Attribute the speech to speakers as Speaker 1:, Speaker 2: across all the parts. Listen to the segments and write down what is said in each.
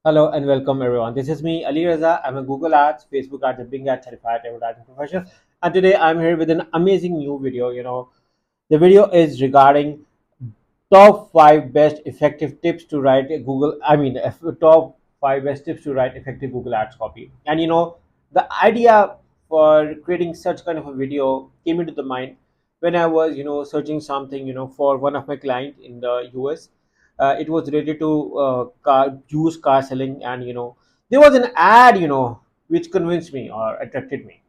Speaker 1: Hello and welcome everyone. This is me, Ali Raza. I'm a Google Ads, Facebook Ads, and Bing Ads certified advertising professional. And today I'm here with an amazing new video. The video is regarding top 5 best effective tips to write a Google. Top 5 best tips to write effective Google Ads copy. And the idea for creating such kind of a video came into the mind when I was, searching something, for one of my clients in the US. It was related to used car selling, and there was an ad, which convinced me or attracted me,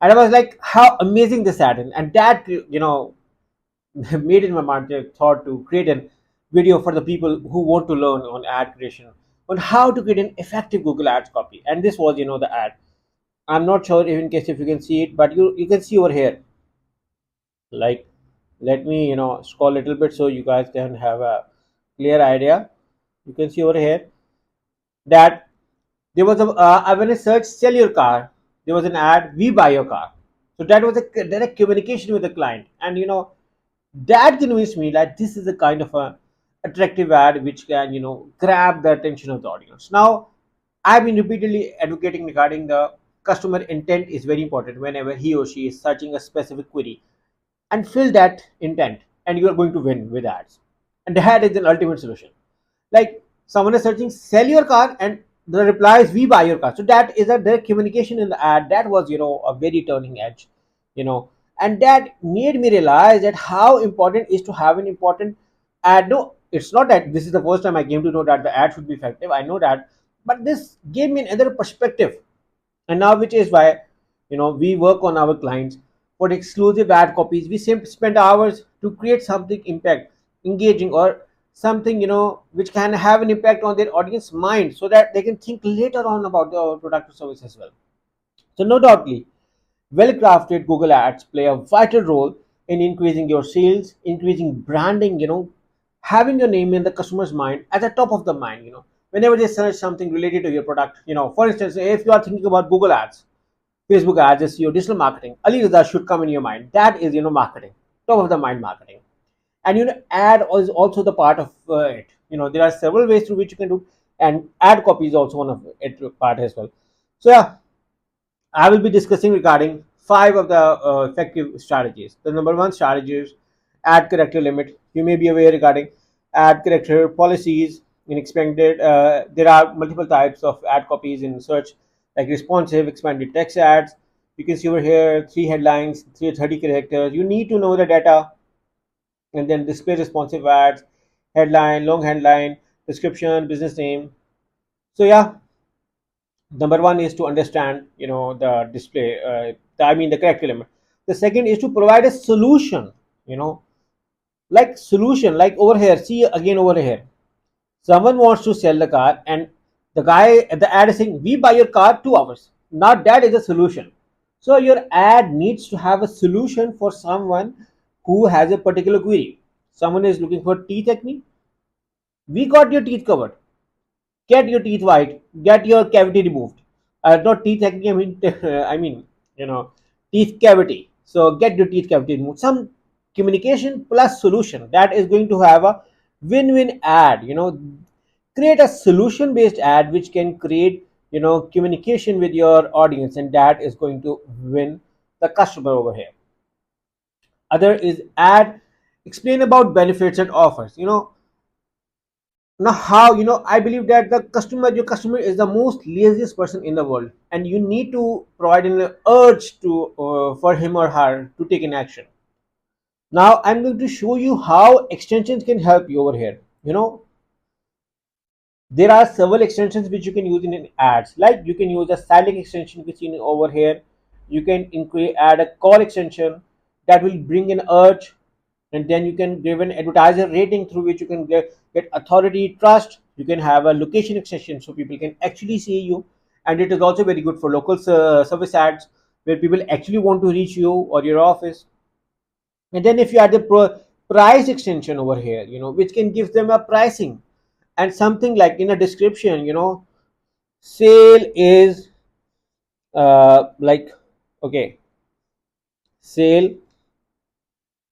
Speaker 1: and I was like, how amazing this ad is. And that made in my mind the thought to create a video for the people who want to learn on ad creation, on how to create an effective Google Ads copy. And this was, the ad. I'm not sure if in case if you can see it, but you can see over here. Like, let me scroll a little bit so you guys can have a clear idea. You can see over here that there was when I searched sell your car, there was an ad, we buy your car. So that was a direct communication with the client, and that convinced me that this is a kind of a attractive ad which can grab the attention of the audience. Now, I've been repeatedly advocating regarding the customer intent is very important whenever he or she is searching a specific query, and fill that intent, and you are going to win with ads. And that is an ultimate solution. Like, someone is searching sell your car, and the reply is we buy your car. So that is a direct communication in the ad. That was a very turning edge, you know and that made me realize that how important is to have an important ad. No, it's not that this is the first time I came to know that the ad should be effective. I know that, but this gave me another perspective. And now, which is why we work on our clients for exclusive ad copies. We simply spend hours to create something impact engaging, or something which can have an impact on their audience mind, so that they can think later on about the product or service as well. So no doubtly, well crafted Google ads play a vital role in increasing your sales, increasing branding, having your name in the customer's mind at the top of the mind, whenever they search something related to your product. For instance, if you are thinking about Google ads, Facebook ads, SEO, digital marketing, Ali Raza should come in your mind. That is, marketing, top of the mind marketing. And ad is also the part of it. There are several ways through which you can do, and ad copy is also one of it part as well. So yeah, I will be discussing regarding 5 of the effective strategies. The number one strategy is ad character limit. You may be aware regarding ad character policies in expanded. There are multiple types of ad copies in search, like responsive, expanded text ads. You can see over here 3 headlines, 330 characters. You need to know the data, and then display responsive ads, headline, long headline, description, business name. So yeah, number one is to understand the display, the character limit. The second is to provide a solution, you know like over here, see again over here, someone wants to sell the car, and the guy at the ad is saying we buy your car 2 hours. Now that is a solution. So your ad needs to have a solution for someone who has a particular query. Someone is looking for teeth acne, we got your teeth covered. Get your teeth white, get your cavity removed. Not teeth acne, I mean you know teeth cavity. So get your teeth cavity removed. Some communication plus solution, that is going to have a win-win ad. Create a solution based ad which can create communication with your audience, and that is going to win the customer over here. Other is ad explain about benefits and offers. Now how, I believe that your customer is the most laziest person in the world, and you need to provide an urge to for him or her to take an action. Now I'm going to show you how extensions can help you over here. There are several extensions which you can use in ads. Like, you can use a styling extension which is over here. You can add a call extension that will bring an urge, and then you can give an advertiser rating through which you can get authority, trust. You can have a location extension so people can actually see you, and it is also very good for local service ads where people actually want to reach you or your office. And then if you add the price extension over here, which can give them a pricing, and something like in a description, sale is like, okay, sale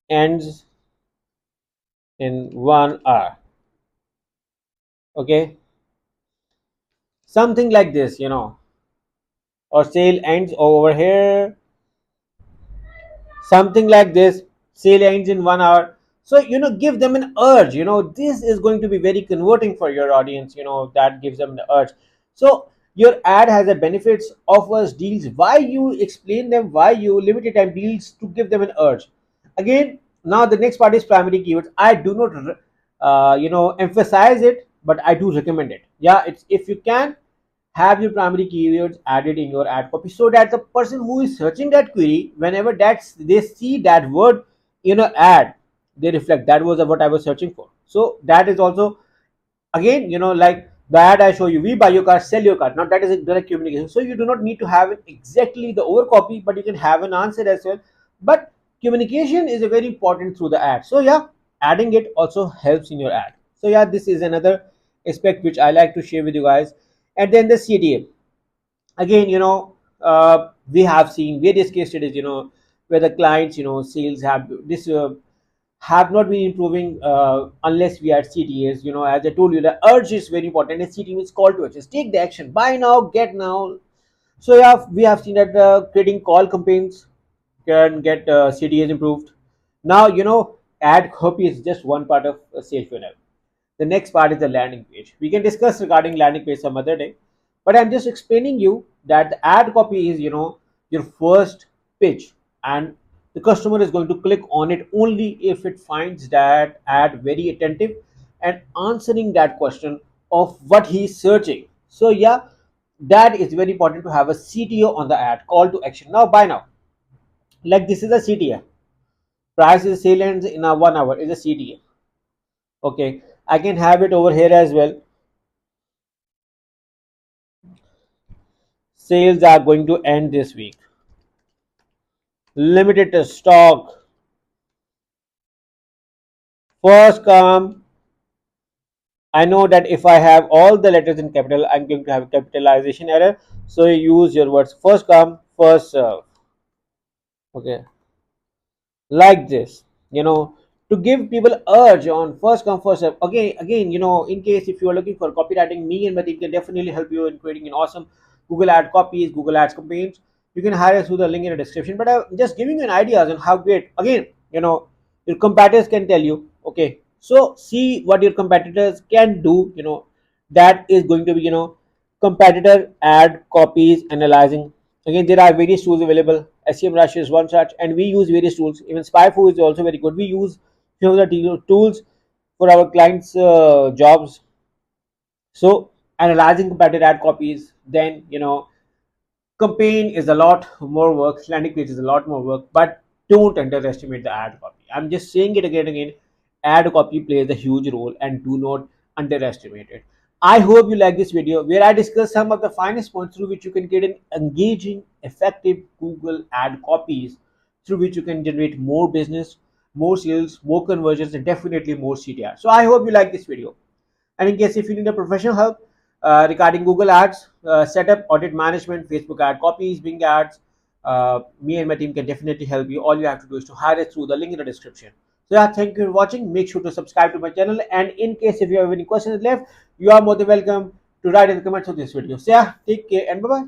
Speaker 1: ends in 1 hour. Okay, something like this, or sale ends over here, something like this, sale ends in 1 hour. So give them an urge. This is going to be very converting for your audience. That gives them the urge. So your ad has a benefits, offers, deals. Why you explain them, why you limited time deals to give them an urge. Again, now the next part is primary keywords. I do not emphasize it, but I do recommend it. Yeah, it's, if you can, have your primary keywords added in your ad copy, so that the person who is searching that query, whenever they see that word in an ad, they reflect that was what I was searching for. So that is also, again, like the ad I show you, we buy your car, sell your car. Now that is a direct communication. So you do not need to have it exactly the over copy, but you can have an answer as well. But communication is a very important through the ad. So yeah, adding it also helps in your ad. So yeah, this is another aspect which I like to share with you guys. And then the CTA. Again, we have seen various case studies, where the clients, sales have this have not been improving unless we had CTAs. As I told you, the urge is very important. And CTA is call to action. Take the action. Buy now, get now. So yeah, we have seen that creating call campaigns can get CTAs improved. Now, ad copy is just one part of a sales funnel. The next part is the landing page. We can discuss regarding landing page some other day, but I'm just explaining you that the ad copy is, your first pitch, and the customer is going to click on it only if it finds that ad very attentive and answering that question of what he is searching. So yeah, that is very important to have a CTO on the ad, call to action. Now, by now, like this is a CTA. Price is sale ends in a 1 hour is a CTA. Okay, I can have it over here as well. Sales are going to end this week. Limited stock. First come. I know that if I have all the letters in capital, I'm going to have a capitalization error. So use your words. First come, first serve. Okay, like this. To give people urge on first come first serve. Again, in case if you are looking for copywriting, me and my team can definitely help you in creating an awesome Google ad copies, Google ads campaigns. You can hire us through the link in the description. But I'm just giving you an idea on how great. Again, your competitors can tell you. Okay, so see what your competitors can do. That is going to be, competitor ad copies analyzing. Again, there are various tools available. SEM Rush is one such, and we use various tools. Even SpyFu is also very good. We use few of the tools for our clients' jobs. So analyzing competitor ad copies, then campaign is a lot more work, landing page is a lot more work, but don't underestimate the ad copy. I'm just saying it again and again. Ad copy plays a huge role, and do not underestimate it. I hope you like this video where I discuss some of the finest points through which you can get an engaging, effective Google ad copies, through which you can generate more business, more sales, more conversions, and definitely more CTR. So I hope you like this video. And in case if you need a professional help regarding Google Ads, setup, audit management, Facebook ad copies, Bing ads, me and my team can definitely help you. All you have to do is to hire it through the link in the description. So yeah, thank you for watching. Make sure to subscribe to my channel. And in case if you have any questions left, you are more than welcome to write in the comments of this video. So yeah, take care and bye bye.